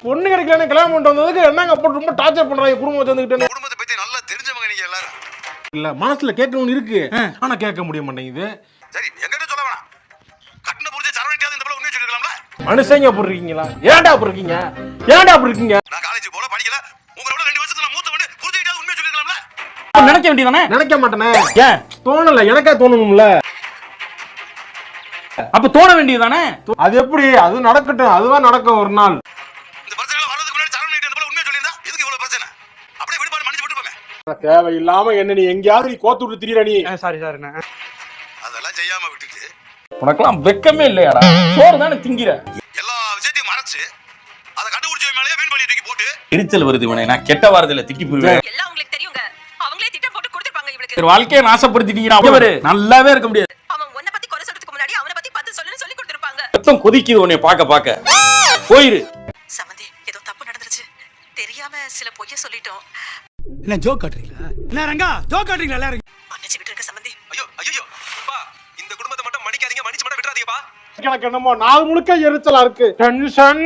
பொண்ணு கிடைக்கலன்னு கல்யாணம் பண்ணிட்டு வந்ததுக்கு என்னங்க போட்டு ரொம்ப டார்ச்சர் பண்றாங்க குடும்பத்தை வந்துகிட்டு. குடும்பத்தை பத்தி நல்லா தெரிஞ்சவங்க நீங்க எல்லாரும். இல்ல மனசுல கேட்கணும்னு இருக்கு, ஆனா கேட்க முடிய மாட்டேங்குது. சரி எங்கிட்ட சொல்ல வேணாம். கட்டின புரிஞ்சு சரவணிக்காவது இந்த போல உண்மையை சொல்லிருக்கலாம்ல. மனுஷங்க அப்படி இருக்கீங்களா? ஏன்டா அப்படி இருக்கீங்க? ஏன்டா அப்படி இருக்கீங்க? நான் காலேஜ் போல படிக்கல. உங்களோட 2 வருஷத்துல நான் மூத்த வந்து புரிஞ்சுக்கிட்டாவது உண்மையை சொல்லிருக்கலாம்ல. நினைக்க வேண்டியதானே? நினைக்க மாட்டேனே. ஏன் தோணல? எனக்கே தோணணும்ல. அப்ப தோண வேண்டியதானே? அது எப்படி? அது நடக்கட்டும், அதுதான் நடக்கும் ஒரு நாள். இந்த பிரச்சனை வரதுக்கு முன்னாடி சரவணிட்ட இந்த போல உண்மையை சொல்லிருந்தா எதுக்கு இவ்வளவு பிரச்சனை? அப்படியே விடுபாடு மன்னிச்சு விட்டு போங்க. தேவையில்லாம என்ன நீ எங்கேயாவது நீ கோத்து விட்டு திரியற நீ. சாரி அதெல்லாம் செய்யாம விட்டுட்டு உனக்கெல்லாம் வெக்கமே இல்லையாடா? சோறு தானே திங்கிற. எல்லா விஷயத்தையும் மறைச்சு அதை கண்டுபிடிச்ச மேலேயே வீண் பண்ணி தூக்கி போட்டு எரிச்சல் வருது இவனை. நான் கெட்ட வாரத்துல திட்டி போடுவேன். எல்லாம் உங்களுக்கு தெரியுங்க. அவங்களே திட்டம் போட்டு கொடுத்திருப்பாங்க இவளுக்கு. சரி, வாழ்க்கையை நாசப்படுத்திட்டீங்க. அவரு நல்லாவே இருக்க முடியாது. அவன் உன்னை பத்தி குறை சொல்றதுக்கு முன்னாடி அவனை பத்தி பார்த்து சொல்லுன்னு சொல்லி கொடுத்திருப்பாங்க. ரத்தம் கொதிக்குது உன்னை பாக்க போயிரு. சமந்தி, ஏதோ தப்பு நடந்துருச்சு. தெரியாம சில பொய்ய சொல்லிட்டோம். என்ன ஜோக் காட்டுறீங்களா? என்ன ரங்கா ஜோக் காட்டுறீங்களா எல்லாரும்? மன்னிச்சுக்கிட்டு இருக்க சமந்தி. ஐயோ ஐயோ அப்பா, இந்த குடும்பத்தை மட்டும் மன்னிக்காதீங்க, மன்னிச்சு மட்டும் விட்டுறாதீங்கப்பா. எனக்கு என்னமோ நாள் முழுக்க எரிச்சலா இருக்கு. டென்ஷன்.